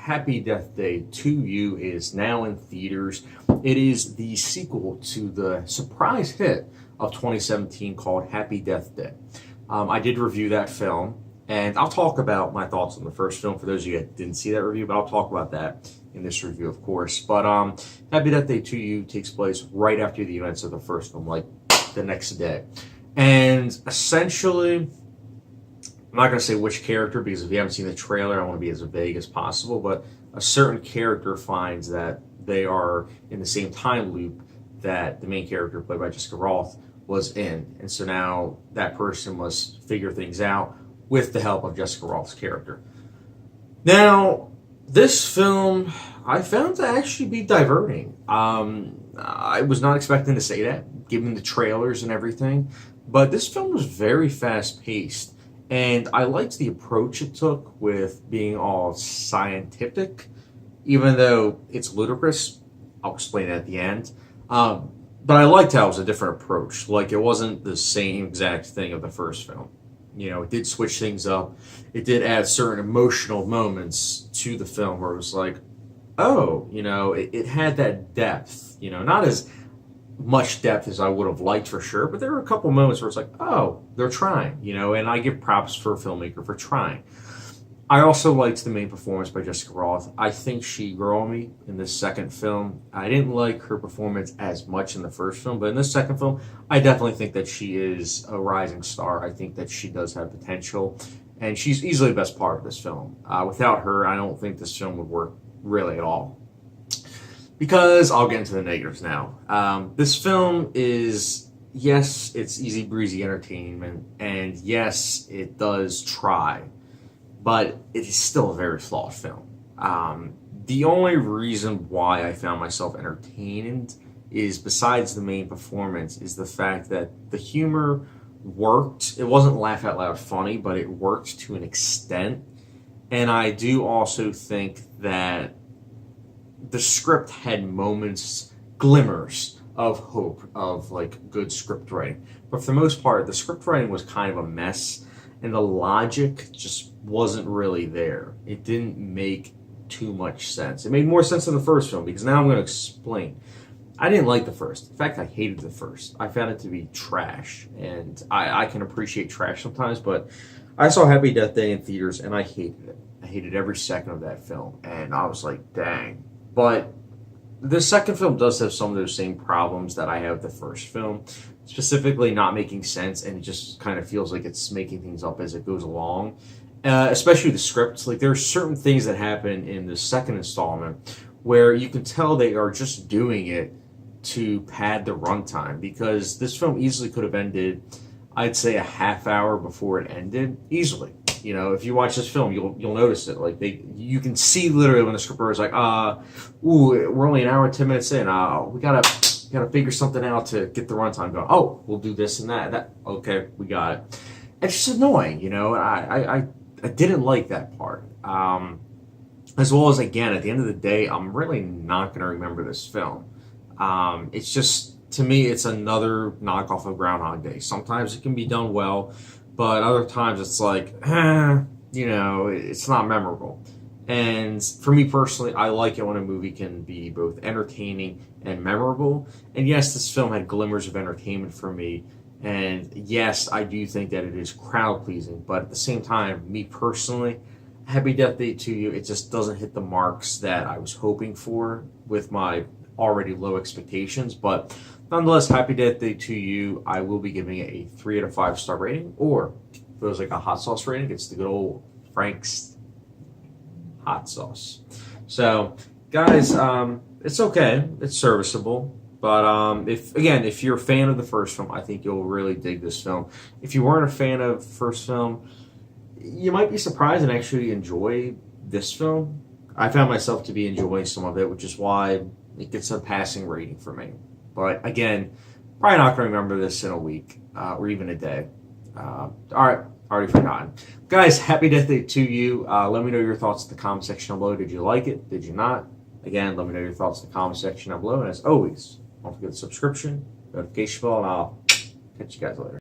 Happy Death Day 2U is now in theaters. It is the sequel to the surprise hit of 2017 called Happy Death Day. I did review that film, and I'll talk about my thoughts on the first film for those of you that didn't see that review, but I'll talk about that in this review, of course. But Happy Death Day 2U takes place right after the events of the first film, like the next day. And essentially, I'm not going to say which character, because if you haven't seen the trailer, I want to be as vague as possible, but a certain character finds that they are in the same time loop that the main character, played by Jessica Rothe, was in. And so now that person must figure things out with the help of Jessica Rothe's character. Now, this film, I found to actually be diverting. I was not expecting to say that, given the trailers and everything, but this film was very fast-paced. And I liked the approach it took with being all scientific, even though it's ludicrous. I'll explain that at the end. But I liked how it was a different approach. Like, it wasn't the same exact thing of the first film. You know, it did switch things up. It did add certain emotional moments to the film where it was like, oh, you know, it had that depth. You know, not as much depth as I would have liked for sure, but there were a couple moments where it's like, oh, they're trying, you know, and I give props for a filmmaker for trying. I also liked the main performance by Jessica Rothe. I think she grew on me in this second film. I didn't like her performance as much in the first film, but in this second film, I definitely think that she is a rising star. I think that she does have potential, and she's easily the best part of this film. Without her, I don't think this film would work really at all. Because I'll get into the negatives now. This film is, yes, it's easy breezy entertainment, and yes, it does try, but it is still a very flawed film. The only reason why I found myself entertained is, besides the main performance, is the fact that the humor worked. It wasn't laugh out loud funny, but it worked to an extent. And I do also think that the script had moments, glimmers of hope, of like good script writing. But for the most part, the script writing was kind of a mess, and the logic just wasn't really there. It didn't make too much sense. It made more sense than the first film, because now I'm going to explain. I didn't like the first. In fact, I hated the first. I found it to be trash, and I can appreciate trash sometimes, but I saw Happy Death Day in theaters, and I hated it. I hated every second of that film, and I was like, dang. But the second film does have some of those same problems that I have with the first film, specifically not making sense, and it just kind of feels like it's making things up as it goes along, especially the scripts. Like, there are certain things that happen in the second installment where you can tell they are just doing it to pad the runtime, because this film easily could have ended, I'd say, a half hour before it ended, easily. You know, if you watch this film, you'll notice it. Like, you can see literally when the scriptwriter is like, we're only an hour and 10 minutes in. We gotta figure something out to get the runtime going. Oh, we'll do this and that. Okay, we got it. It's just annoying, you know. I didn't like that part. As well as, again, at the end of the day, I'm really not gonna remember this film. It's just, to me, it's another knockoff of Groundhog Day. Sometimes it can be done well, but other times it's like, you know, it's not memorable. And for me personally, I like it when a movie can be both entertaining and memorable. And yes, this film had glimmers of entertainment for me. And yes, I do think that it is crowd-pleasing. But at the same time, me personally, Happy Death Day 2U, it just doesn't hit the marks that I was hoping for with my already low expectations. But nonetheless, Happy Death Day 2U, I will be giving it a 3 out of 5 star rating, or if it was like a hot sauce rating, it's the good old Frank's hot sauce. So, guys, it's okay. It's serviceable. But if you're a fan of the first film, I think you'll really dig this film. If you weren't a fan of the first film, you might be surprised and actually enjoy this film. I found myself to be enjoying some of it, which is why it gets a passing rating for me. But again, probably not going to remember this in a week or even a day. All right, already forgotten. Guys, Happy Death Day to you. Let me know your thoughts in the comment section below. Did you like it? Did you not? Again, let me know your thoughts in the comment section down below. And as always, don't forget the subscription, notification bell, and I'll catch you guys later.